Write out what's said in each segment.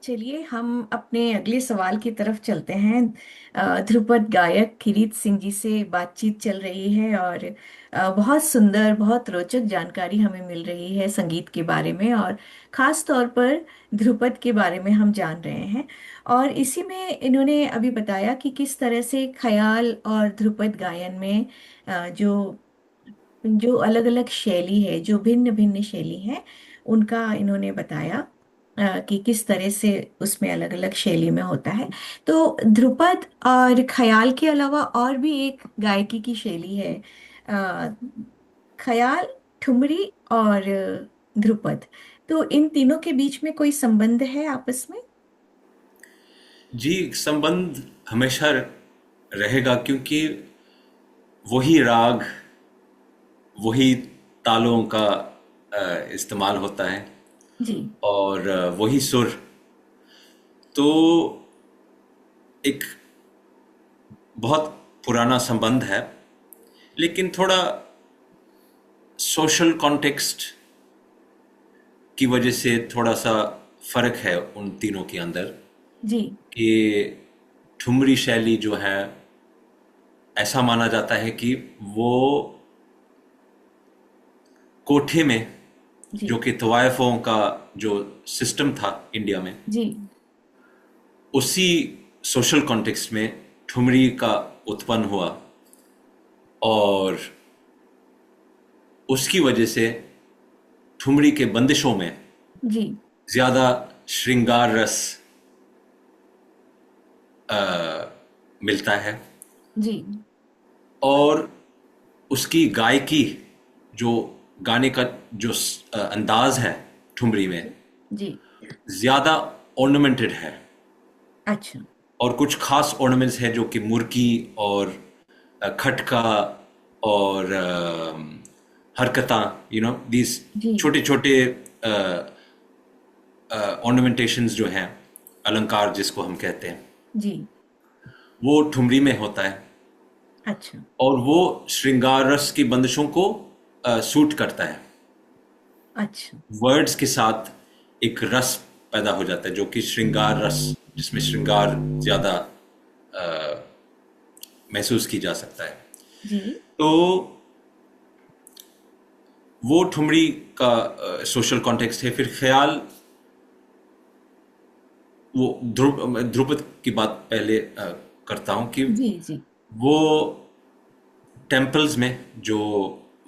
चलिए हम अपने अगले सवाल की तरफ चलते हैं। ध्रुपद गायक किरीत सिंह जी से बातचीत चल रही है और बहुत सुंदर, बहुत रोचक जानकारी हमें मिल रही है संगीत के बारे में, और खास तौर पर ध्रुपद के बारे में हम जान रहे हैं। और इसी में इन्होंने अभी बताया कि किस तरह से ख्याल और ध्रुपद गायन में जो जो अलग अलग शैली है, जो भिन्न भिन्न शैली है, उनका इन्होंने बताया कि किस तरह से उसमें अलग अलग शैली में होता है। तो ध्रुपद और ख्याल के अलावा और भी एक गायकी की शैली है, अ, ख्याल, ठुमरी और ध्रुपद। तो इन तीनों के बीच में कोई संबंध है आपस में? जी, संबंध हमेशा रहेगा क्योंकि वही राग, वही तालों का इस्तेमाल होता है जी। और वही सुर। तो एक बहुत पुराना संबंध है, लेकिन थोड़ा सोशल कॉन्टेक्स्ट की वजह से थोड़ा सा फर्क है उन तीनों के अंदर। जी। कि ठुमरी शैली जो है, ऐसा माना जाता है कि वो कोठे में, जी। जो कि तवायफों का जो सिस्टम था इंडिया में, जी। उसी सोशल कॉन्टेक्स्ट में ठुमरी का उत्पन्न हुआ। और उसकी वजह से ठुमरी के बंदिशों में जी। ज्यादा श्रृंगार रस मिलता है। जी। और उसकी गायकी, जो गाने का जो अंदाज है ठुमरी में, जी। ज्यादा ऑर्नामेंटेड है। अच्छा। और कुछ खास ऑर्नामेंट्स है जो कि मुर्की और खटका और हरकता, दीज जी। छोटे छोटे ऑर्नामेंटेशंस जो हैं, अलंकार जिसको हम कहते हैं, जी। वो ठुमरी में होता है। अच्छा। और वो श्रृंगार रस की बंदिशों को सूट करता है। अच्छा। वर्ड्स के साथ एक रस पैदा हो जाता है जो कि श्रृंगार रस, जिसमें श्रृंगार ज्यादा महसूस की जा सकता है। जी। तो वो ठुमरी का सोशल कॉन्टेक्स्ट है। फिर ख्याल, वो ध्रुपद की बात पहले करता हूँ कि जी। जी। वो टेम्पल्स में, जो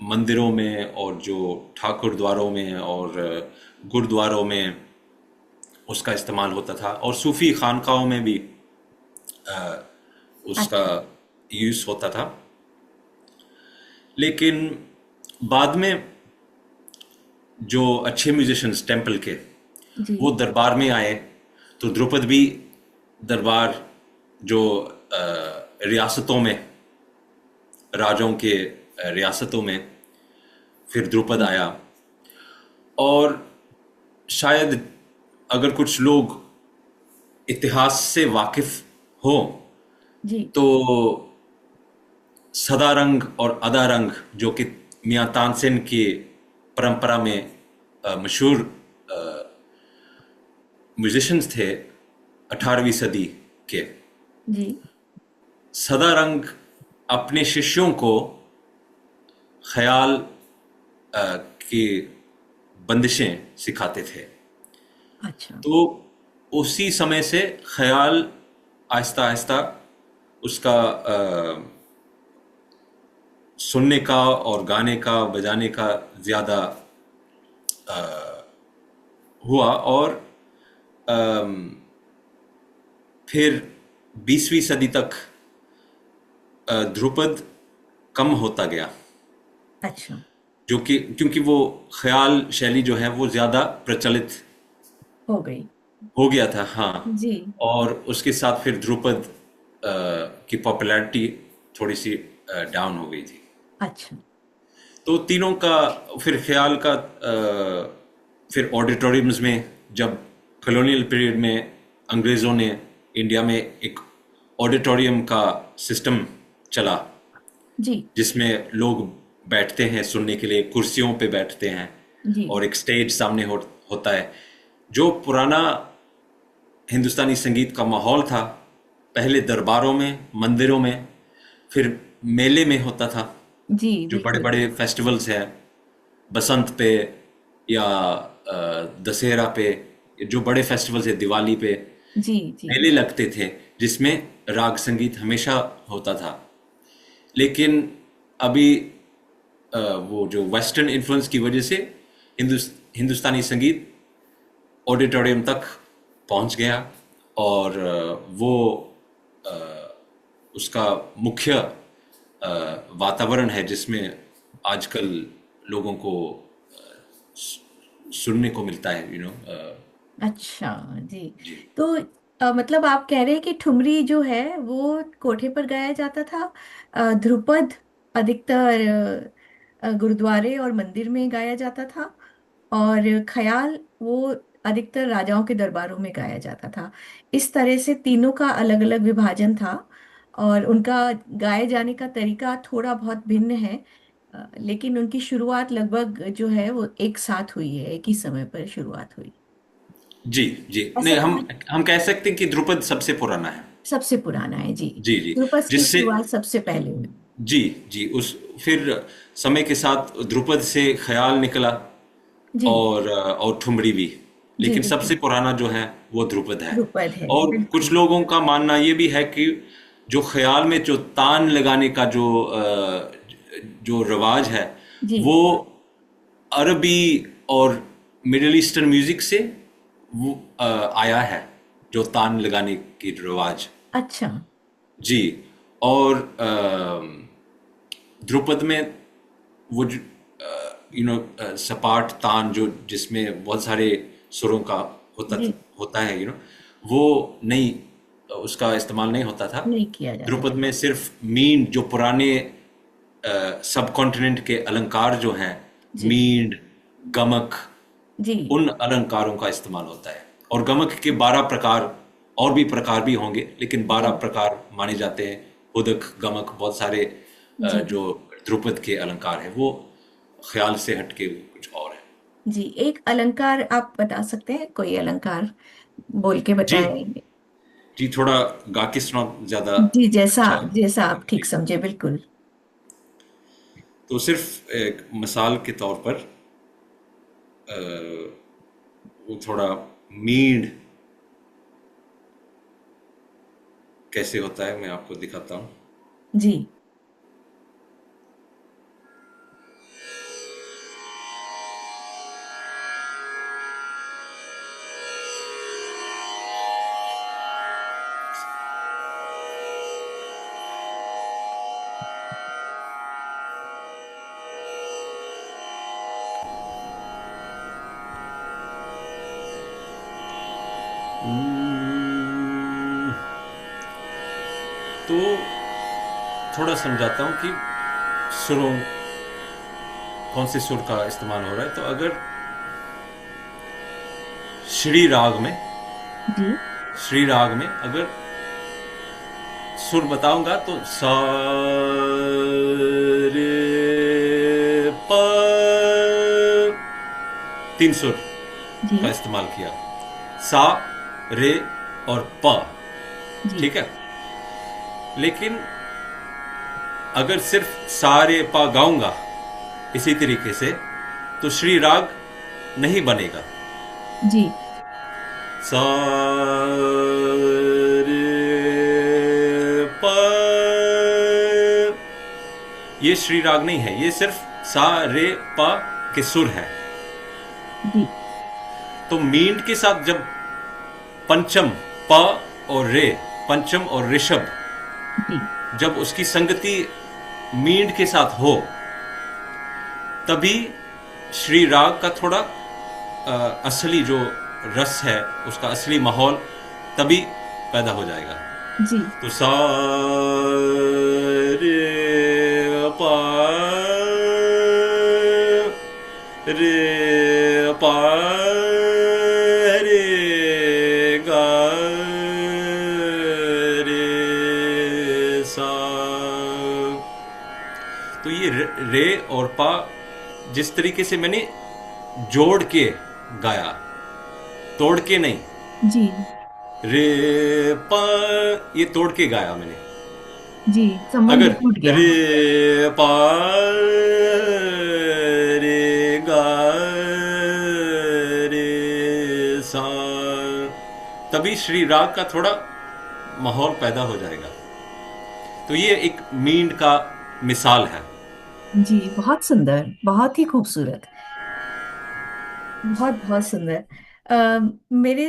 मंदिरों में और जो ठाकुर द्वारों में और गुरुद्वारों में उसका इस्तेमाल होता था, और सूफी खानकाहों में भी उसका अच्छा। यूज होता था। लेकिन बाद में जो अच्छे म्यूजिशियंस टेम्पल के, जी। वो दरबार में आए, तो ध्रुपद भी दरबार, जो रियासतों में, राजाओं के रियासतों में फिर ध्रुपद जी। आया। और शायद अगर कुछ लोग इतिहास से वाकिफ हो, जी। तो सदारंग और अदारंग, जो कि मियां तानसेन की परंपरा में मशहूर म्यूजिशियंस थे 18वीं सदी के, जी। सदारंग अपने शिष्यों को ख्याल की बंदिशें सिखाते थे। अच्छा। तो उसी समय से ख्याल आहिस्ता आहिस्ता उसका सुनने का और गाने का, बजाने का ज्यादा हुआ। और फिर 20वीं सदी तक ध्रुपद कम होता गया, अच्छा। जो कि क्योंकि वो ख्याल शैली जो है वो ज्यादा प्रचलित हो गई। हो गया था। हाँ। जी। और उसके साथ फिर ध्रुपद की पॉपुलैरिटी थोड़ी सी डाउन हो गई थी। अच्छा। तो तीनों का, फिर ख्याल का फिर ऑडिटोरियम्स में, जब कॉलोनियल पीरियड में अंग्रेज़ों ने इंडिया में एक ऑडिटोरियम का सिस्टम चला, जी। जिसमें लोग बैठते हैं सुनने के लिए, कुर्सियों पे बैठते हैं, जी। और एक स्टेज सामने होता है। जो पुराना हिंदुस्तानी संगीत का माहौल था। पहले दरबारों में, मंदिरों में, फिर मेले में होता था। जी जो बड़े बिल्कुल। बड़े फेस्टिवल्स हैं, बसंत पे या दशहरा पे, जो बड़े फेस्टिवल्स है, दिवाली पे जी जी। मेले लगते थे जिसमें राग संगीत हमेशा होता था। लेकिन अभी वो जो वेस्टर्न इन्फ्लुएंस की वजह से हिंदुस्तानी संगीत ऑडिटोरियम तक पहुंच गया, और वो उसका मुख्य वातावरण है जिसमें आजकल लोगों को सुनने को मिलता है, अच्छा जी। जी। तो मतलब आप कह रहे हैं कि ठुमरी जो है वो कोठे पर गाया जाता था, ध्रुपद अधिकतर गुरुद्वारे और मंदिर में गाया जाता था, और ख्याल वो अधिकतर राजाओं के दरबारों में गाया जाता था। इस तरह से तीनों का अलग अलग विभाजन था, और उनका गाए जाने का तरीका थोड़ा बहुत भिन्न है। लेकिन उनकी शुरुआत लगभग जो है वो एक साथ हुई है, एक ही समय पर शुरुआत हुई। जी जी, ऐसा नहीं, कहा हम कह सकते हैं कि ध्रुपद सबसे पुराना है। सबसे पुराना है जी। जी जी। द्रुपद की जिससे, शुरुआत सबसे पहले हुई। जी जी, उस फिर समय के साथ ध्रुपद से ख्याल निकला, जी और ठुमरी भी। जी लेकिन बिल्कुल। सबसे पुराना जो है वो ध्रुपद है। ध्रुपद है और कुछ बिल्कुल। लोगों का मानना ये भी है कि जो ख्याल में जो तान लगाने का जो रवाज है, जी। वो अरबी और मिडिल ईस्टर्न म्यूजिक से वो आया है, जो तान लगाने की रिवाज। अच्छा। जी। और ध्रुपद में वो सपाट तान, जो जिसमें बहुत सारे सुरों का जी। होता है, वो नहीं, उसका इस्तेमाल नहीं होता था। नहीं किया जाता ध्रुपद था। में सिर्फ मींड, जो पुराने सब कॉन्टिनेंट के अलंकार जो हैं, जी मींड, गमक, जी उन अलंकारों का इस्तेमाल होता है। और गमक के 12 प्रकार, और भी प्रकार भी होंगे, लेकिन 12 जी प्रकार माने जाते हैं। उदक, गमक, बहुत सारे जी। जो ध्रुपद के अलंकार है, वो ख्याल से हटके कुछ और है। जी एक अलंकार आप बता सकते हैं, कोई अलंकार बोल के जी बताएंगे? जी, थोड़ा गा के सुना ज्यादा जी, जैसा अच्छा जैसा आप ठीक लगेगा। समझे बिल्कुल। तो सिर्फ एक मिसाल के तौर पर, अ, वो थोड़ा मीड कैसे होता है मैं आपको दिखाता हूँ। जी तो थोड़ा समझाता हूँ कि सुरों, कौन से सुर का इस्तेमाल हो रहा है। तो अगर श्री राग में जी श्री राग में अगर सुर बताऊंगा, तो सा, रे, प, 3 सुर जी का इस्तेमाल किया। सा, रे और प। जी ठीक है। लेकिन अगर सिर्फ सा, रे, प गाऊंगा इसी तरीके से, तो श्री राग नहीं बनेगा। जी सा, रे, प, ये श्री राग नहीं है, ये सिर्फ सा, रे, प के सुर है। जी तो मींड के साथ जब पंचम, प और रे, पंचम और ऋषभ, जी जब उसकी संगति मींड के साथ हो, तभी श्री राग का थोड़ा असली जो रस है, उसका असली माहौल तभी पैदा हो जाएगा। जी तो सा, रे, पा, रे, पा, रे, गा, रे, सा। तो ये रे और पा, जिस तरीके से मैंने जोड़ के गाया, तोड़ के नहीं, जी रे पा, ये तोड़ के गाया मैंने। जी, संबंध अगर टूट गया। रे पा रे गा रे सा, तभी श्री राग का थोड़ा माहौल पैदा हो जाएगा। तो ये एक मींड का मिसाल है। जी, बहुत सुंदर, बहुत ही खूबसूरत, बहुत बहुत सुंदर। मेरे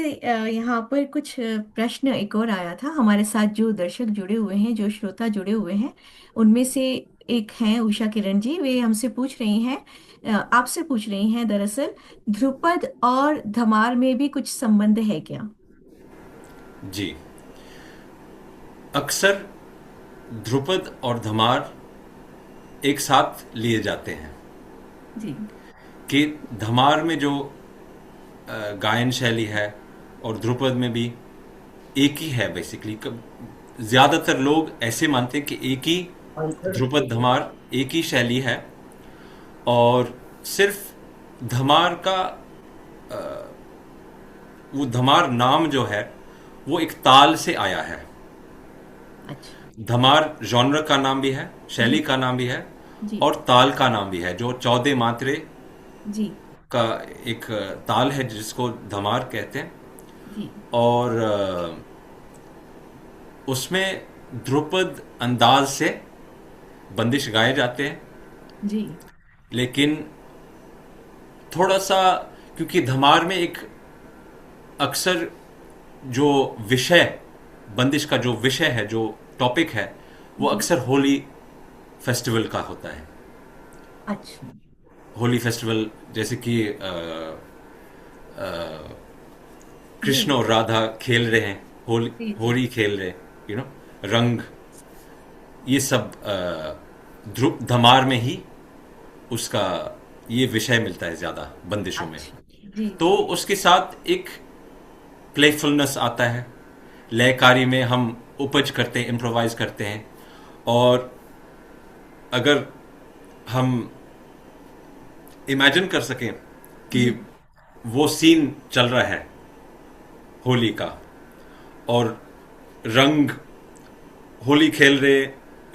यहाँ पर कुछ प्रश्न एक और आया था। हमारे साथ जो दर्शक जुड़े हुए हैं, जो श्रोता जुड़े हुए हैं, उनमें से एक हैं उषा किरण जी। वे हमसे पूछ रही हैं, आपसे पूछ रही हैं दरअसल, ध्रुपद और धमार में भी कुछ संबंध है क्या? जी, अक्सर ध्रुपद और धमार एक साथ लिए जाते हैं। जी। कि धमार में जो गायन शैली है और ध्रुपद में भी एक ही है बेसिकली। ज्यादातर लोग ऐसे मानते हैं कि एक ही ध्रुपद धमार एक ही शैली है, और सिर्फ धमार का वो धमार नाम जो है वो एक ताल से आया है। अच्छा। धमार जॉनर का नाम भी है, शैली जी। का नाम भी है, जी। और ताल का नाम भी है। जो 14 मात्रे जी। का एक ताल है जिसको धमार कहते हैं। जी। और उसमें ध्रुपद अंदाज से बंदिश गाए जाते हैं। जी। लेकिन थोड़ा सा, क्योंकि धमार में एक अक्सर जो विषय, बंदिश का जो विषय है, जो टॉपिक है, वो जी। अक्सर होली फेस्टिवल का होता है। अच्छा। होली फेस्टिवल, जैसे कि जी। कृष्ण और राधा खेल रहे हैं, होली जी। जी। होली खेल रहे हैं, रंग, ये सब ध्रुव धमार में ही उसका ये विषय मिलता है ज्यादा बंदिशों में। अच्छा। जी। तो जी। उसके साथ एक प्लेफुलनेस आता है। लयकारी में हम उपज करते हैं, इम्प्रोवाइज करते हैं। और अगर हम इमेजिन कर सकें कि जी। वो सीन चल रहा है होली का, और रंग, होली खेल रहे,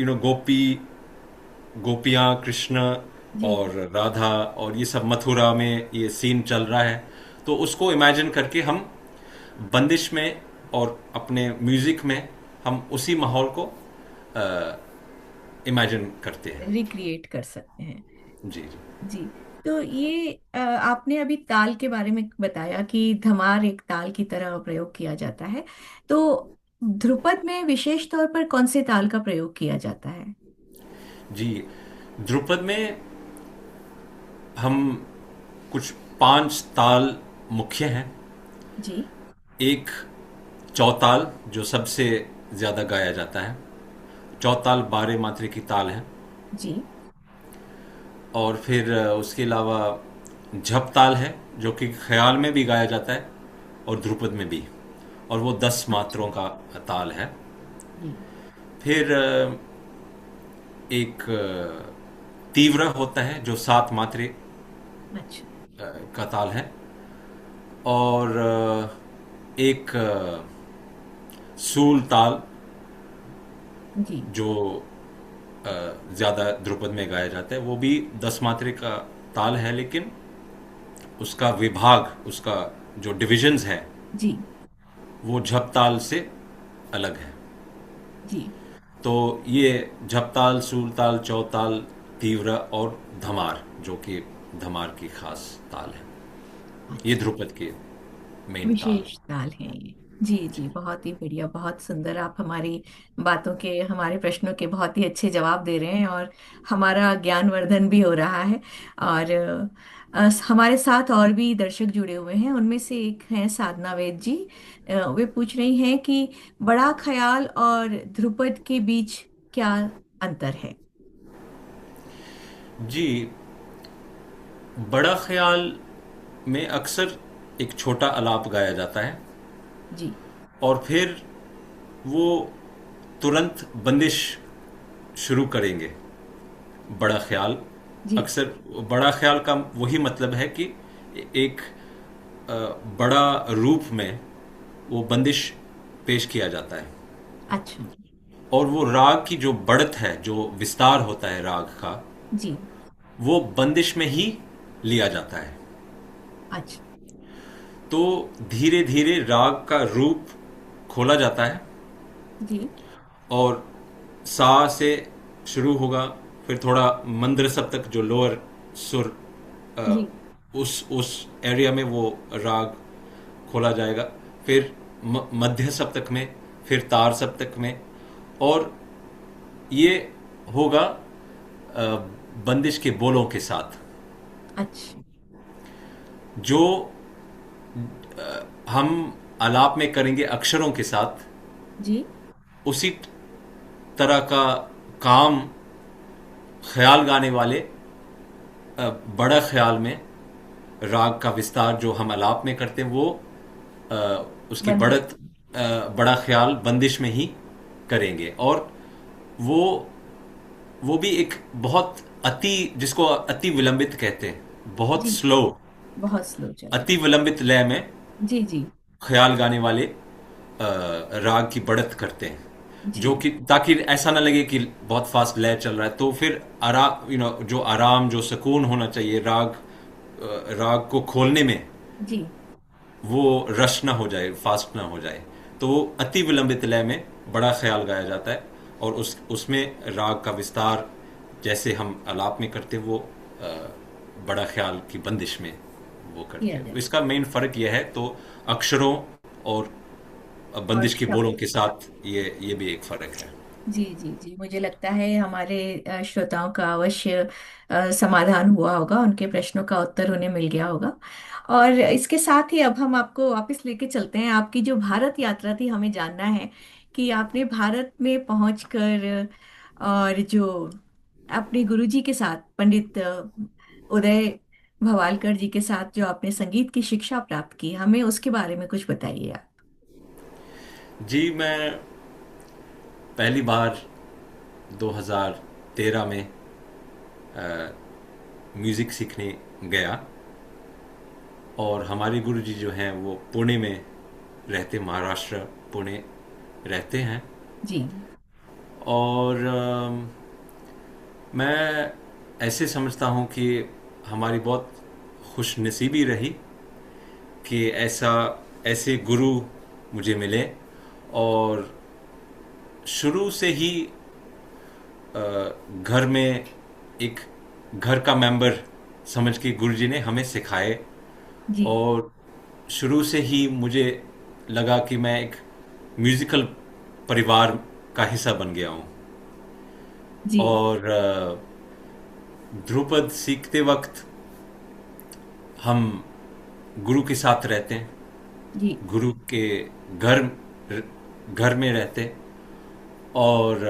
गोपी, गोपियां, कृष्ण जी। और राधा, और ये सब मथुरा में ये सीन चल रहा है। तो उसको इमेजिन करके हम बंदिश में और अपने म्यूजिक में हम उसी माहौल को इमेजिन करते हैं। रिक्रिएट कर सकते हैं। जी जी। जी। तो ये आपने अभी ताल के बारे में बताया कि धमार एक ताल की तरह प्रयोग किया जाता है। तो ध्रुपद में विशेष तौर पर कौन से ताल का प्रयोग किया जाता है? जी, ध्रुपद में हम कुछ 5 ताल मुख्य हैं। जी। एक चौताल, जो सबसे ज्यादा गाया जाता है। चौताल 12 मात्रे की ताल है। जी। और फिर उसके अलावा झप ताल है, जो कि ख्याल में भी गाया जाता है और ध्रुपद में भी, और वो 10 अच्छा। मात्रों का ताल है। जी। फिर एक तीव्र होता है जो 7 मात्रे अच्छा। का ताल है। और एक सूल ताल, जी। जो ज्यादा ध्रुपद में गाया जाता है, वो भी 10 मात्रे का ताल है, लेकिन उसका विभाग, उसका जो डिविजन्स है, जी। वो झप ताल से अलग है। जी। तो ये झप ताल, सूल ताल, चौताल, तीव्र और धमार, जो कि धमार की खास ताल है, ये अच्छा। ध्रुपद के मेन ताल विशेष ताल है ये। जी। जी, बहुत ही बढ़िया, बहुत सुंदर। आप हमारी बातों के, हमारे प्रश्नों के बहुत ही अच्छे जवाब दे रहे हैं, और हमारा ज्ञानवर्धन भी हो रहा है। और हमारे साथ और भी दर्शक जुड़े हुए हैं। उनमें से एक हैं साधना वेद जी। वे पूछ रही हैं कि बड़ा ख्याल और ध्रुपद के बीच क्या अंतर है? है। जी, बड़ा ख्याल में अक्सर एक छोटा आलाप गाया जाता है, जी। और फिर वो तुरंत बंदिश शुरू करेंगे। बड़ा ख्याल, जी। अक्सर बड़ा ख्याल का वही मतलब है कि एक बड़ा रूप में वो बंदिश पेश किया जाता है। अच्छा। और वो राग की जो बढ़त है, जो विस्तार होता है राग का, जी। वो बंदिश में ही लिया जाता है। अच्छा। तो धीरे धीरे राग का रूप खोला जाता है, जी। और सा से शुरू होगा, फिर थोड़ा मंद्र सप्तक जो लोअर सुर, अ, जी। उस एरिया में वो राग खोला जाएगा। फिर मध्य सप्तक में, फिर तार सप्तक में, और ये होगा बंदिश के बोलों के साथ, अच्छा। जो हम आलाप में करेंगे अक्षरों के साथ। जी। उसी तरह का काम ख्याल गाने वाले बड़ा ख्याल में राग का विस्तार जो हम आलाप में करते हैं, वो अ, उसकी बंदिश। बढ़त बड़ा ख्याल बंदिश में ही करेंगे। और वो वो भी एक बहुत अति, जिसको अति विलंबित कहते हैं, बहुत जी। स्लो, बहुत स्लो चलेगा। अति विलंबित लय में जी। जी। ख्याल गाने वाले राग की बढ़त करते हैं, जी। जो कि ताकि ऐसा ना लगे कि बहुत फास्ट लय चल रहा है। तो फिर जो आराम, जो सुकून होना चाहिए राग को खोलने में, जी। वो रश ना हो जाए, फास्ट ना हो जाए। तो वो अति विलंबित लय में बड़ा ख्याल गाया जाता है, और उसमें राग का विस्तार जैसे हम आलाप में करते हैं, वो बड़ा ख्याल की बंदिश में वो करते किया हैं। तो जाए। इसका मेन फर्क यह है। तो अक्षरों और और बंदिश के बोलों शब्द। के साथ ये भी एक फर्क है। जी। जी। जी, मुझे लगता है हमारे श्रोताओं का अवश्य समाधान हुआ होगा, उनके प्रश्नों का उत्तर उन्हें मिल गया होगा। और इसके साथ ही अब हम आपको वापस लेके चलते हैं। आपकी जो भारत यात्रा थी, हमें जानना है कि आपने भारत में पहुंचकर और जो अपने गुरुजी के साथ, पंडित उदय भवालकर जी के साथ जो आपने संगीत की शिक्षा प्राप्त की, हमें उसके बारे में कुछ बताइए आप। जी, मैं पहली बार 2013 में म्यूज़िक सीखने गया। और हमारे गुरुजी जो हैं वो पुणे में रहते, महाराष्ट्र, पुणे रहते हैं। जी। और मैं ऐसे समझता हूँ कि हमारी बहुत खुश नसीबी रही कि ऐसे गुरु मुझे मिले। और शुरू से ही घर में एक घर का मेंबर समझ के गुरुजी ने हमें सिखाए। जी। और शुरू से ही मुझे लगा कि मैं एक म्यूजिकल परिवार का हिस्सा बन गया हूँ। जी। और ध्रुपद सीखते वक्त हम गुरु के साथ रहते हैं, जी। गुरु के घर घर में रहते। और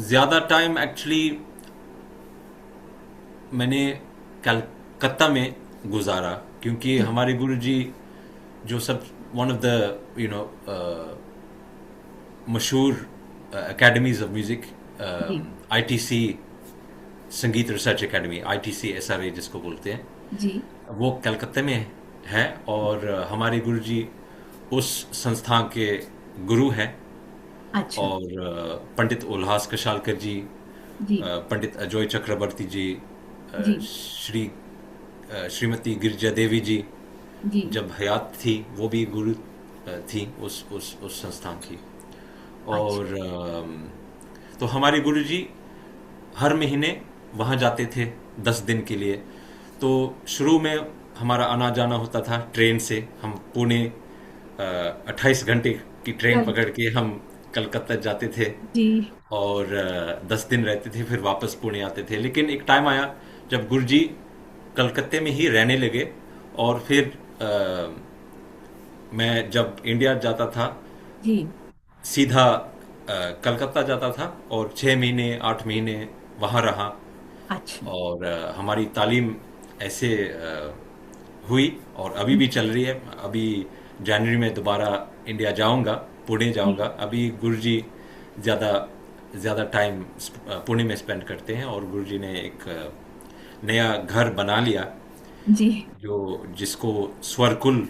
ज़्यादा टाइम एक्चुअली मैंने कलकत्ता में गुजारा, क्योंकि जी। हमारे गुरुजी जो सब one of the you know मशहूर एकेडमीज ऑफ म्यूज़िक, जी। ITC Sangeet research academy, ITC SRA जिसको बोलते हैं, जी। वो कलकत्ते में है। और हमारे गुरुजी उस संस्थान के गुरु हैं। अच्छा। और पंडित उल्हास कशालकर जी, जी। पंडित अजय चक्रवर्ती जी, जी। श्रीमती गिरिजा देवी जी जी। जब हयात थी, वो भी गुरु थी उस संस्थान की। अच्छा। और तो हमारे गुरुजी हर महीने वहाँ जाते थे 10 दिन के लिए। तो शुरू में हमारा आना जाना होता था ट्रेन से। हम पुणे 28 घंटे की ट्रेन कल। पकड़ के हम कलकत्ता जाते थे। जी। और 10 दिन रहते थे, फिर वापस पुणे आते थे। लेकिन एक टाइम आया जब गुरुजी कलकत्ते में ही रहने लगे। और फिर मैं जब इंडिया जाता था, जी। सीधा कलकत्ता जाता था, और 6 महीने 8 महीने वहाँ रहा। अच्छा। और हमारी तालीम ऐसे हुई, और अभी भी चल रही है। अभी जनवरी में दोबारा इंडिया जाऊंगा, पुणे जी। जाऊंगा। अभी गुरुजी ज़्यादा ज़्यादा टाइम पुणे में स्पेंड करते हैं। और गुरुजी ने एक नया घर बना लिया, जी। जो जिसको स्वरकुल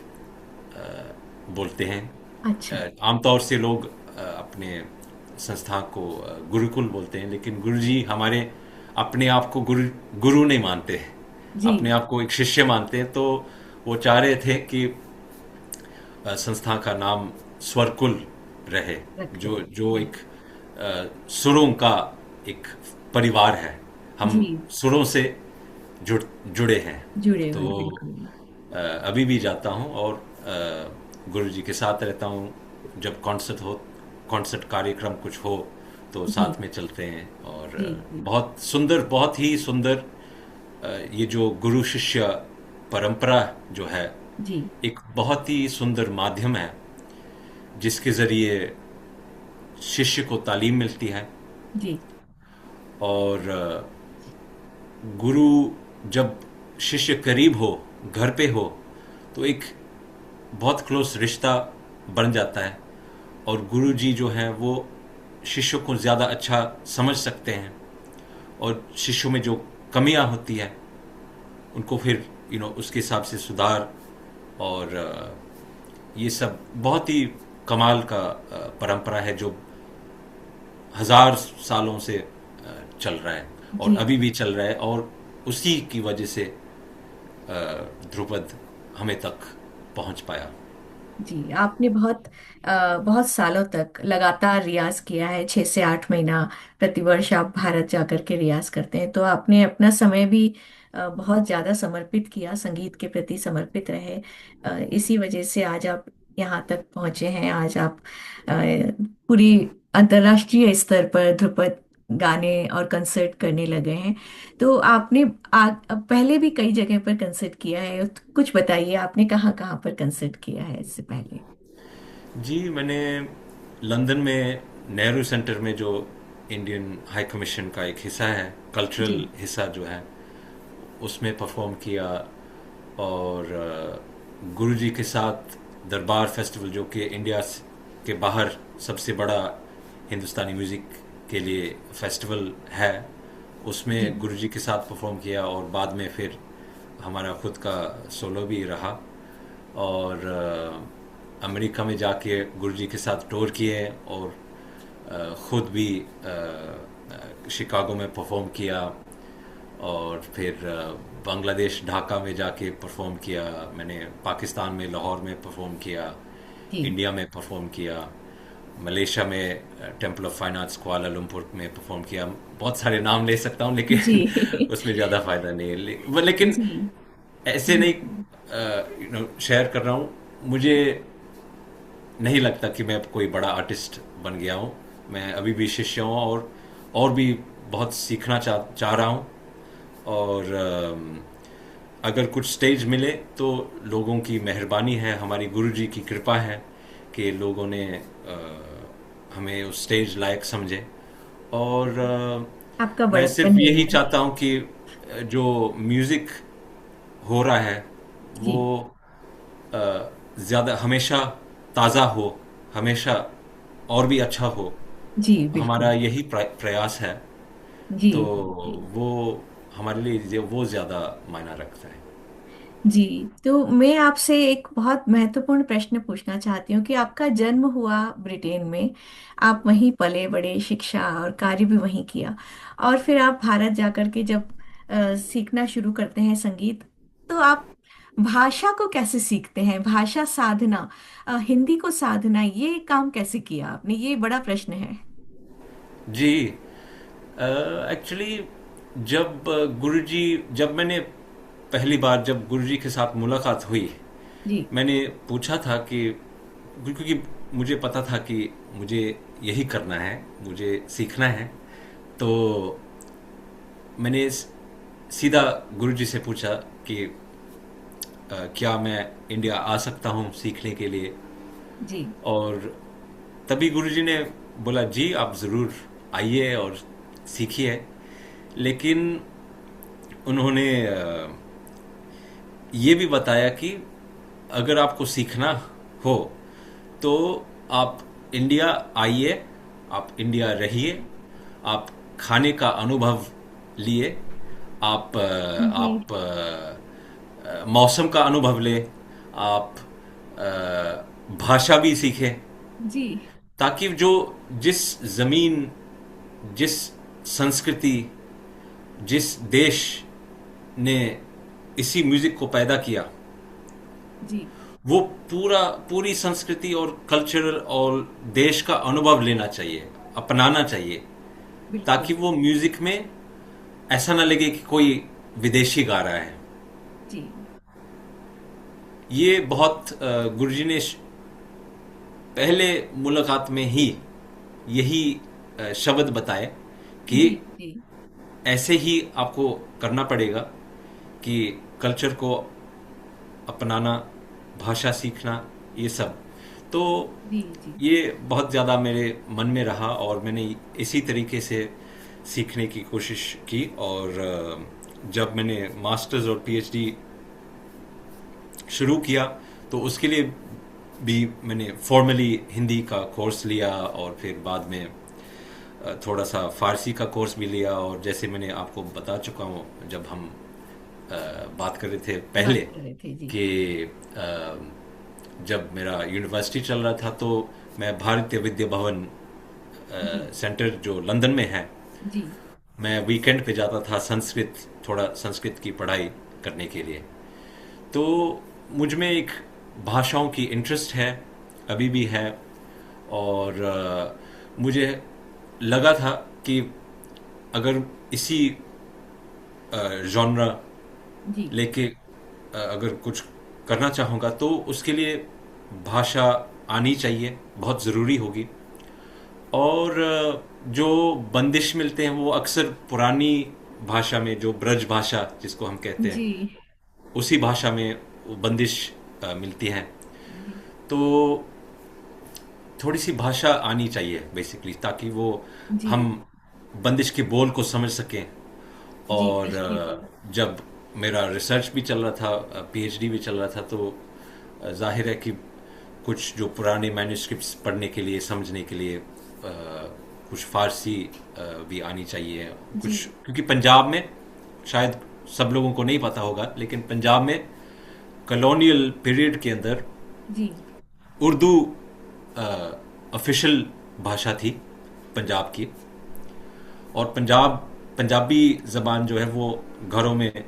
बोलते हैं। अच्छा। आमतौर से लोग अपने संस्था को गुरुकुल बोलते हैं, लेकिन गुरुजी हमारे अपने आप को गुरु नहीं मानते हैं, जी। अपने आप को एक शिष्य मानते हैं। तो वो चाह रहे थे कि संस्था का नाम स्वरकुल रहे, रखते जो हैं। जो जी। एक सुरों का एक परिवार है। हम जी। सुरों से जुड़े हैं। जुड़े हुए, तो बिल्कुल। अभी भी जाता हूँ और गुरु जी के साथ रहता हूँ। जब कॉन्सर्ट कार्यक्रम कुछ हो तो जी। साथ में चलते हैं। और जी। जी। बहुत सुंदर, बहुत ही सुंदर ये जो गुरु शिष्य परंपरा जो है, जी। एक बहुत ही सुंदर माध्यम है जिसके ज़रिए शिष्य को तालीम मिलती है। जी। और गुरु जब शिष्य करीब हो, घर पे हो, तो एक बहुत क्लोज रिश्ता बन जाता है। और गुरु जी जो हैं वो शिष्यों को ज़्यादा अच्छा समझ सकते हैं, और शिष्यों में जो कमियां होती है उनको फिर उसके हिसाब से सुधार। और ये सब बहुत ही कमाल का परंपरा है जो हजार सालों से चल रहा है और जी। अभी भी चल रहा है। और उसी की वजह से ध्रुपद हमें तक पहुंच पाया। जी, आपने बहुत सालों तक लगातार रियाज किया है, 6 से 8 महीना प्रतिवर्ष आप भारत जाकर के रियाज करते हैं, तो आपने अपना समय भी बहुत ज़्यादा समर्पित किया, संगीत के प्रति समर्पित रहे। इसी वजह से आज आप यहाँ तक पहुँचे हैं। आज आप पूरी अंतर्राष्ट्रीय स्तर पर ध्रुपद गाने और कंसर्ट करने लगे हैं। तो आपने पहले भी कई जगह पर कंसर्ट किया है, तो कुछ बताइए, आपने कहाँ कहाँ पर कंसर्ट किया है इससे पहले? जी, मैंने लंदन में नेहरू सेंटर में, जो इंडियन हाई कमीशन का एक हिस्सा है, जी। कल्चरल हिस्सा जो है, उसमें परफॉर्म किया। और गुरुजी के साथ दरबार फेस्टिवल, जो कि इंडिया के बाहर सबसे बड़ा हिंदुस्तानी म्यूज़िक के लिए फेस्टिवल है, जी। उसमें गुरुजी के साथ परफॉर्म किया। और बाद में फिर हमारा खुद का सोलो भी रहा। और अमेरिका में जाके गुरुजी के साथ टूर किए, और खुद भी शिकागो में परफॉर्म किया। और फिर बांग्लादेश ढाका में जाके परफॉर्म किया मैंने, पाकिस्तान में लाहौर में परफॉर्म किया, जी। इंडिया में परफॉर्म किया, मलेशिया में temple of fine arts Kuala Lumpur में परफॉर्म किया। बहुत सारे नाम ले सकता हूँ, जी। लेकिन उसमें ज़्यादा फायदा नहीं है। लेकिन जी। ऐसे नहीं शेयर कर रहा हूँ। मुझे नहीं लगता कि मैं कोई बड़ा आर्टिस्ट बन गया हूँ। मैं अभी भी शिष्य हूँ, और भी बहुत सीखना चाह रहा हूँ। और अगर कुछ स्टेज मिले तो लोगों की मेहरबानी है, हमारी गुरुजी की कृपा है कि लोगों ने हमें उस स्टेज लायक समझे। और आपका मैं सिर्फ बड़प्पन ही यही है। चाहता हूँ कि जो म्यूज़िक हो रहा है वो जी। ज़्यादा हमेशा ताज़ा हो, हमेशा और भी अच्छा हो। जी, हमारा बिल्कुल। यही प्रयास है। जी। तो जी। वो हमारे लिए वो ज़्यादा मायना रखता है। जी, तो मैं आपसे एक बहुत महत्वपूर्ण प्रश्न पूछना चाहती हूँ कि आपका जन्म हुआ ब्रिटेन में, आप वहीं पले बड़े, शिक्षा और कार्य भी वहीं किया, और फिर आप भारत जाकर के जब सीखना शुरू करते हैं संगीत, तो आप भाषा को कैसे सीखते हैं? भाषा साधना, हिंदी को साधना, ये काम कैसे किया आपने? ये बड़ा प्रश्न है। जी, एक्चुअली जब गुरुजी जब मैंने पहली बार जब गुरुजी के साथ मुलाकात हुई, जी। मैंने पूछा था कि, क्योंकि मुझे पता था कि मुझे यही करना है, मुझे सीखना है। तो मैंने सीधा गुरुजी से पूछा कि क्या मैं इंडिया आ सकता हूँ सीखने के लिए। जी। और तभी गुरुजी ने बोला, जी आप ज़रूर आइए और सीखिए। लेकिन उन्होंने ये भी बताया कि अगर आपको सीखना हो तो आप इंडिया आइए, आप इंडिया रहिए, आप खाने का अनुभव लिए, जी। आप मौसम का अनुभव ले, आप भाषा भी सीखें, जी ताकि जो जिस जमीन, जिस संस्कृति, जिस देश ने इसी म्यूजिक को पैदा किया, जी वो पूरी संस्कृति और कल्चरल और देश का अनुभव लेना चाहिए, अपनाना चाहिए, बिल्कुल। ताकि वो म्यूजिक में ऐसा ना लगे कि कोई विदेशी गा रहा है। जी ये बहुत गुरुजी ने पहले मुलाकात में ही यही शब्द बताए कि जी जी ऐसे ही आपको करना पड़ेगा, कि कल्चर को अपनाना, भाषा सीखना, ये सब। तो जी जी ये बहुत ज़्यादा मेरे मन में रहा और मैंने इसी तरीके से सीखने की कोशिश की। और जब मैंने मास्टर्स और पीएचडी शुरू किया, तो उसके लिए भी मैंने फॉर्मली हिंदी का कोर्स लिया, और फिर बाद में थोड़ा सा फारसी का कोर्स भी लिया। और जैसे मैंने आपको बता चुका हूँ जब हम अ, बात कर रहे थे पहले, बात कर रहे थे। जी कि जब मेरा यूनिवर्सिटी चल रहा था, तो मैं भारतीय विद्या भवन जी सेंटर जो लंदन में है, जी मैं वीकेंड पे जाता था संस्कृत, थोड़ा संस्कृत की पढ़ाई करने के लिए। तो मुझ में एक भाषाओं की इंटरेस्ट है, अभी भी है। और मुझे लगा था कि अगर इसी जॉनरा जी लेके अगर कुछ करना चाहूँगा, तो उसके लिए भाषा आनी चाहिए, बहुत ज़रूरी होगी। और जो बंदिश मिलते हैं वो अक्सर पुरानी भाषा में, जो ब्रज भाषा जिसको हम कहते हैं, जी उसी भाषा में वो बंदिश मिलती है। जी तो थोड़ी सी भाषा आनी चाहिए बेसिकली, ताकि वो जी हम बंदिश के बोल को समझ सकें। जी और बिल्कुल। जब मेरा रिसर्च भी चल रहा था, पीएचडी भी चल रहा था, तो जाहिर है कि कुछ जो पुराने मैन्युस्क्रिप्ट्स पढ़ने के लिए, समझने के लिए कुछ फारसी भी आनी चाहिए जी कुछ, क्योंकि पंजाब में, शायद सब लोगों को नहीं पता होगा, लेकिन पंजाब में कॉलोनियल पीरियड के अंदर जी उर्दू ऑफिशियल भाषा थी पंजाब की। और पंजाबी ज़बान जो है वो घरों में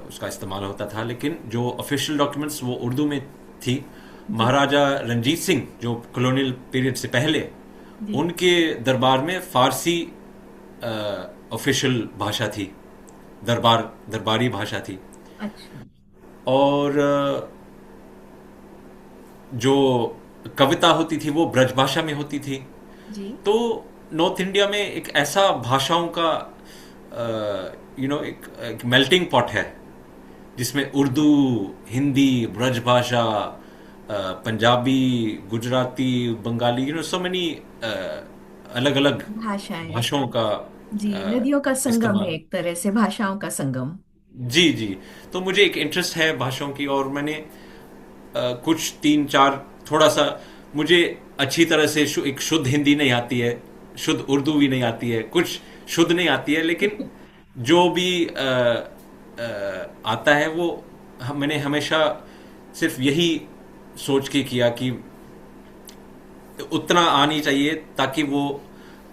उसका इस्तेमाल होता था, लेकिन जो ऑफिशियल डॉक्यूमेंट्स वो उर्दू में थी। जी महाराजा रंजीत सिंह जो कॉलोनियल पीरियड से पहले, जी उनके दरबार में फारसी ऑफिशियल भाषा थी, दरबारी भाषा थी। अच्छा। और जो कविता होती थी वो ब्रजभाषा में होती थी। जी तो नॉर्थ इंडिया में एक ऐसा भाषाओं का एक मेल्टिंग पॉट है, जिसमें उर्दू, हिंदी, ब्रजभाषा, पंजाबी, गुजराती, बंगाली, सो मेनी अलग अलग भाषाएं। भाषाओं का जी, नदियों का संगम है इस्तेमाल। एक तरह से, भाषाओं का संगम। जी जी। तो मुझे एक इंटरेस्ट है भाषाओं की, और मैंने कुछ तीन चार, थोड़ा सा मुझे अच्छी तरह से एक शुद्ध हिंदी नहीं आती है, शुद्ध उर्दू भी नहीं आती है, कुछ शुद्ध नहीं आती है, लेकिन जो भी आता है वो मैंने हमेशा सिर्फ यही सोच के किया कि उतना आनी चाहिए, ताकि वो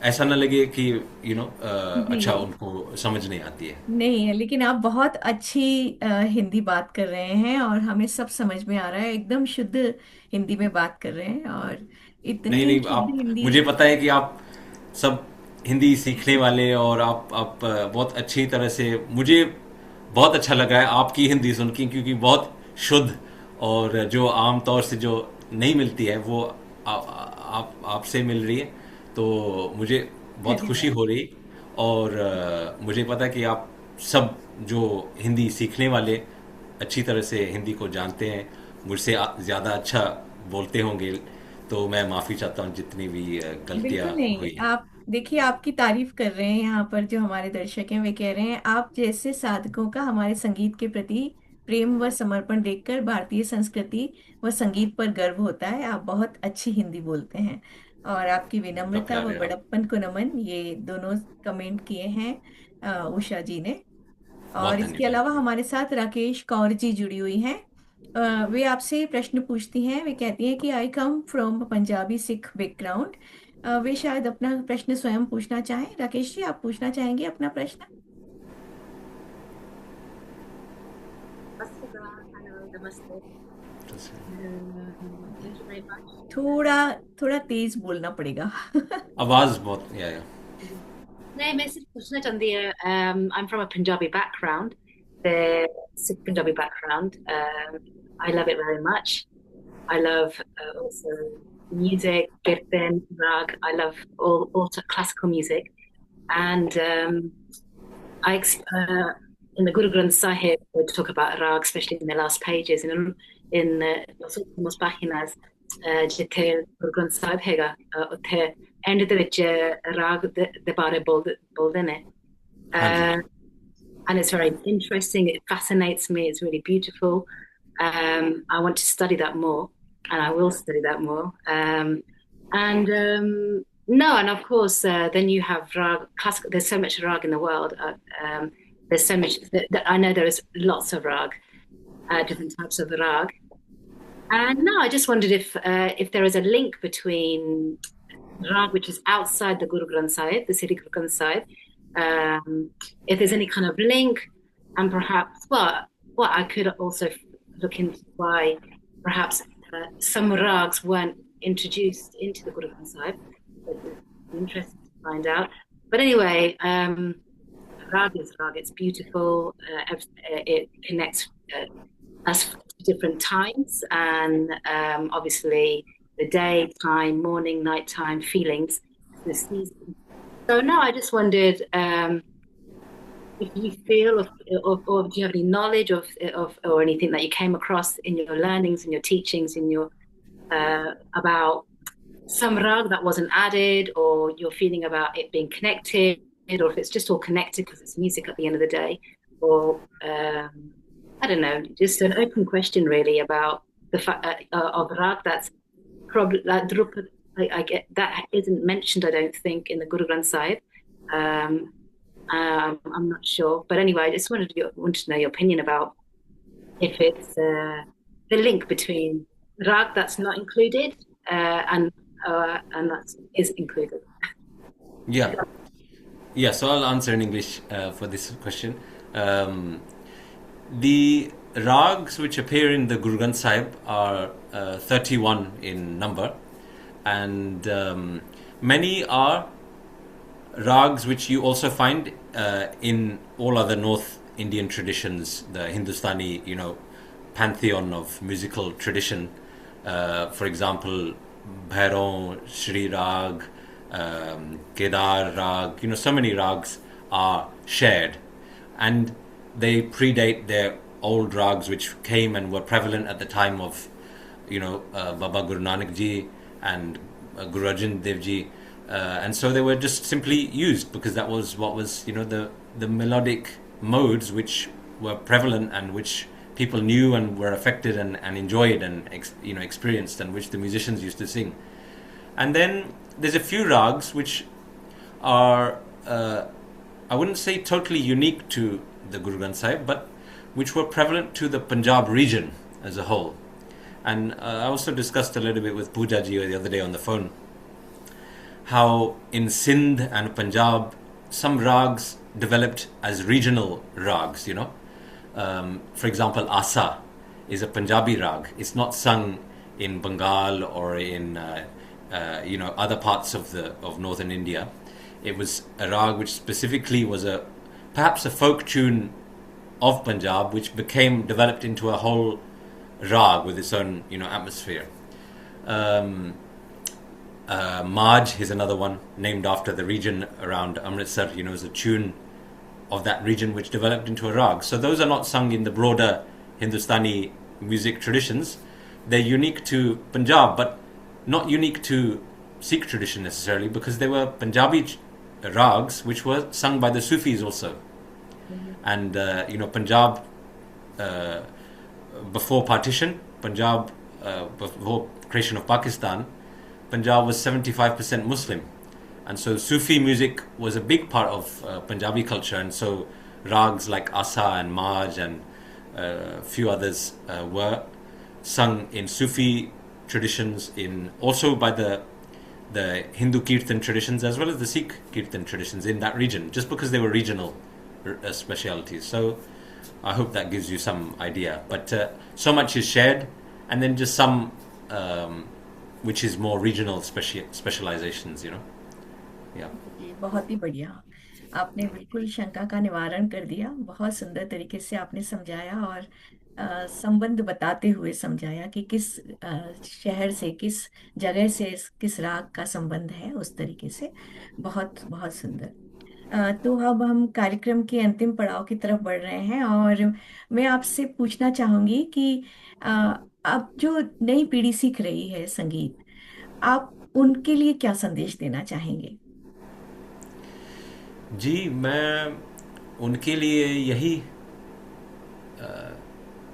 ऐसा ना लगे कि अच्छा जी उनको समझ नहीं आती है। नहीं है, लेकिन आप बहुत अच्छी हिंदी बात कर रहे हैं और हमें सब समझ में आ रहा है, एकदम शुद्ध हिंदी में बात कर रहे हैं। और नहीं इतनी नहीं, शुद्ध आप, हिंदी। मुझे पता है कि आप सब हिंदी सीखने वाले, और आप बहुत अच्छी तरह से, मुझे बहुत अच्छा लग रहा है आपकी हिंदी सुन के, क्योंकि बहुत शुद्ध, और जो आम तौर से जो नहीं मिलती है वो आप आपसे मिल रही है। तो मुझे बहुत खुशी धन्यवाद। हो रही। और मुझे पता है कि आप सब जो हिंदी सीखने वाले अच्छी तरह से हिंदी को जानते हैं, मुझसे ज़्यादा अच्छा बोलते होंगे। तो मैं माफ़ी चाहता हूँ जितनी भी गलतियाँ बिल्कुल नहीं, हुई हैं। आप देखिए, आपकी तारीफ कर रहे हैं यहाँ पर जो हमारे दर्शक हैं, वे कह रहे हैं आप जैसे साधकों का हमारे संगीत के प्रति प्रेम व समर्पण देखकर भारतीय संस्कृति व संगीत पर गर्व होता है। आप बहुत अच्छी हिंदी बोलते हैं। और आपकी आपका विनम्रता प्यार व है आप। बड़प्पन को नमन, ये दोनों कमेंट किए हैं उषा जी ने। और बहुत इसके धन्यवाद। अलावा हमारे साथ राकेश कौर जी जुड़ी हुई हैं। वे आपसे प्रश्न पूछती हैं। वे कहती हैं कि I come from Punjabi Sikh background. वे शायद अपना प्रश्न स्वयं पूछना चाहें। राकेश जी, आप पूछना चाहेंगे अपना प्रश्न? Asida, hello, namaste. Thank you very much. थोड़ा थोड़ा तेज बोलना पड़ेगा। आवाज बहुत या नहीं, मैं सिर्फ पूछना चाहती है, I'm from a Punjabi background, the Sikh Punjabi background. I love it very much. I love also music, kirtan, rag. I love all classical music. And in the Guru Granth Sahib, we talk about rag, especially in the last pages. And in Los Últimos Páginas, ਜਿੱਥੇ ਗੁਰੂ ਗ੍ਰੰਥ ਸਾਹਿਬ ਹੈਗਾ, ਉੱਥੇ and ਦੇ ਵਿੱਚ ਰਾਗ ਦੇ ਬਾਰੇ ਬੋਲਦੇ ਨੇ. And it's very interesting. It fascinates me. It's really beautiful. I want to study that more, and I will study that more. No, and of course, then you have rag. Classical. There's so much rag in the world. There's so much. I know there is lots of rag, different types of rag. And no, I just wondered if there is a link between rag, which is outside the Guru Granth Sahib, the Sri Guru Granth Sahib, if there's any kind of link, and perhaps what I could also look into why perhaps some rags weren't introduced into the Guru Granth Sahib. It'd be interesting to find out. But anyway, rag is rag. It's beautiful. It connects us to different times, and obviously the day, time, morning, night time, feelings, the season. So no, I just wondered if you feel, or do you have any knowledge of or anything that you came across in your learnings, in your teachings, in your about some rag that wasn't added, or your feeling about it being connected, or if it's just all connected because it's music at the end of the day, or I don't know, just an open question really about the fact of rag that's probably like Drupad. I get that isn't mentioned, I don't think, in the Guru Granth Sahib. I'm not sure, but anyway, I just wanted to know your opinion about if it's the link between rag that's not included and that is included. Yeah. So I'll answer in English for this question. The rags which appear in the Guru Granth Sahib are 31 in number, and many are rags which you also find in all other North Indian traditions, the Hindustani, pantheon of musical tradition. For example, Bhairon, Shri Rag, Kedar Rag, so many rags are shared, and they predate their old rags which came and were prevalent at the time of, Baba Guru Nanak Ji and Guru Arjan Dev Ji, and so they were just simply used because that was what was, the melodic modes which were prevalent and which people knew and were affected and enjoyed and experienced, and which the musicians used to sing. And then there's a few rags which are I wouldn't say totally unique to the Guru Granth Sahib, but which were prevalent to the Punjab region as a whole. And I also discussed a little bit with Pooja ji the other day on the phone how in Sindh and Punjab some rags developed as regional rags. For example, Asa is a Punjabi rag. It's not sung in Bengal or in other parts of northern India. It was a rag which specifically was perhaps a folk tune of Punjab, which developed into a whole rag with its own atmosphere. Maj is another one named after the region around Amritsar. Is a tune of that region which developed into a rag. So those are not sung in the broader Hindustani music traditions. They're unique to Punjab, but not unique to Sikh tradition necessarily, because they were Punjabi rags which were sung by the Sufis also. And Punjab, before partition, Punjab, before creation of Pakistan, Punjab was 75% Muslim, and so Sufi music was a big part of Punjabi culture, and so rags like Asa and Maj and a few others were sung in Sufi traditions, in also by the Hindu Kirtan traditions as well as the Sikh Kirtan traditions in that region, just because they were regional specialities. So I hope that gives you some idea. But so much is shared, and then just some which is more regional specializations, you know. Yeah. जी, बहुत ही बढ़िया। आपने बिल्कुल शंका का निवारण कर दिया, बहुत सुंदर तरीके से आपने समझाया और संबंध बताते हुए समझाया कि किस शहर से, किस जगह से किस राग का संबंध है, उस तरीके से। बहुत बहुत सुंदर। तो अब हम कार्यक्रम के अंतिम पड़ाव की तरफ बढ़ रहे हैं और मैं आपसे पूछना चाहूंगी कि अ, अब जो नई पीढ़ी सीख रही है संगीत, आप उनके लिए क्या संदेश देना चाहेंगे? जी, मैं उनके लिए यही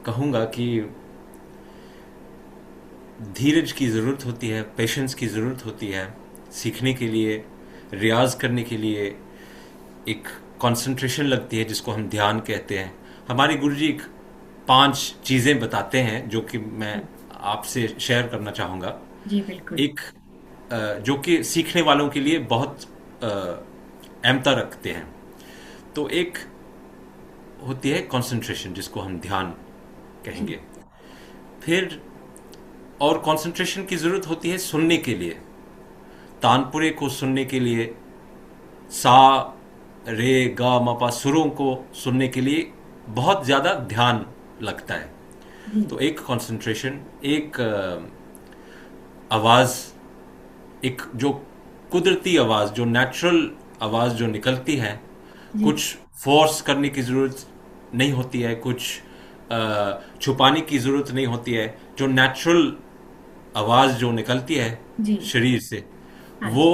कहूँगा कि धीरज की ज़रूरत होती है, पेशेंस की ज़रूरत होती है सीखने के लिए, रियाज करने के लिए। एक कंसंट्रेशन लगती है जिसको हम ध्यान कहते हैं। हमारे गुरुजी एक 5 चीज़ें बताते हैं जो कि मैं आपसे शेयर करना चाहूँगा। जी बिल्कुल। एक जो कि सीखने वालों के लिए बहुत अहमता रखते हैं। तो एक होती है कंसंट्रेशन, जिसको हम ध्यान जी कहेंगे। फिर और कंसंट्रेशन की ज़रूरत होती है सुनने के लिए, तानपुरे को सुनने के लिए, सा रे गा मा पा सुरों को सुनने के लिए बहुत ज़्यादा ध्यान लगता है। जी तो एक कंसंट्रेशन, एक आवाज़, एक जो कुदरती आवाज़, जो नेचुरल आवाज़ जो निकलती है, जी कुछ फोर्स करने की ज़रूरत नहीं होती है, कुछ छुपाने की ज़रूरत नहीं होती है। जो नेचुरल आवाज़ जो निकलती है जी। शरीर से, हाँ वो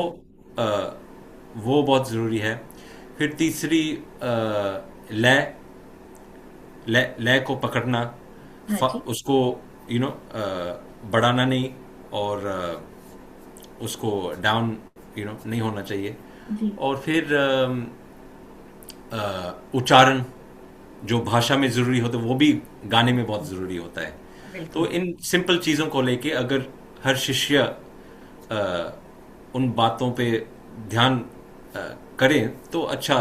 जी। वो बहुत ज़रूरी है। फिर तीसरी लय, लय को पकड़ना, हाँ जी। उसको बढ़ाना नहीं, और उसको डाउन नहीं होना चाहिए। जी और फिर उच्चारण जो भाषा में ज़रूरी होता है वो भी गाने में बहुत ज़रूरी होता है। तो बिल्कुल। इन सिंपल चीज़ों को लेके अगर हर शिष्य उन बातों पे ध्यान अ, करे तो अच्छा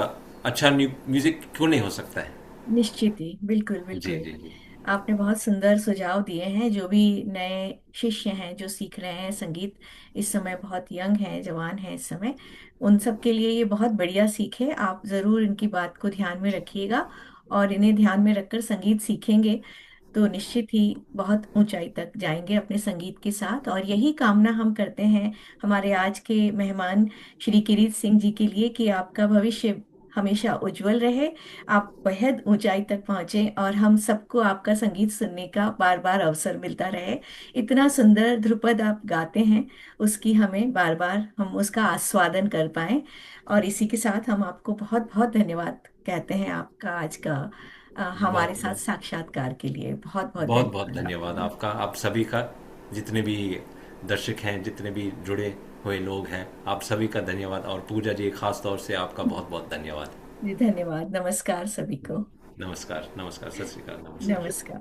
अच्छा म्यूजिक क्यों नहीं हो सकता है। निश्चित ही, बिल्कुल जी बिल्कुल। जी जी। आपने बहुत सुंदर सुझाव दिए हैं। जो भी नए शिष्य हैं जो सीख रहे हैं संगीत, इस समय बहुत यंग हैं, जवान हैं इस समय, उन सब के लिए ये बहुत बढ़िया सीख है। आप जरूर इनकी बात को ध्यान में रखिएगा और इन्हें ध्यान में रखकर संगीत सीखेंगे तो निश्चित ही बहुत ऊंचाई तक जाएंगे अपने संगीत के साथ। और यही कामना हम करते हैं हमारे आज के मेहमान श्री किरीट सिंह जी के लिए कि आपका भविष्य हमेशा उज्जवल रहे, आप बेहद ऊंचाई तक पहुंचे और हम सबको आपका संगीत सुनने का बार बार अवसर मिलता रहे। इतना सुंदर ध्रुपद आप गाते हैं, उसकी हमें बार बार हम उसका आस्वादन कर पाए। और इसी के साथ हम आपको बहुत बहुत धन्यवाद कहते हैं आपका आज का हमारे बहुत साथ बहुत साक्षात्कार के लिए। बहुत बहुत बहुत बहुत धन्यवाद धन्यवाद आपका। आपका, आप सभी का, जितने भी दर्शक हैं, जितने भी जुड़े हुए लोग हैं, आप सभी का धन्यवाद। और पूजा जी, खास तौर से आपका बहुत बहुत धन्यवाद। जी धन्यवाद। नमस्कार सभी को। नमस्कार नमस्कार, सत श्रीकाल, नमस्कार। नमस्कार।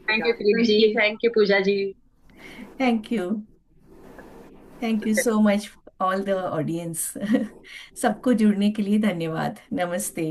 Thank you, Philip ji. Thank you, Pooja ji. Thank you. Thank you so much all the audience. सबको जुड़ने के लिए धन्यवाद। नमस्ते।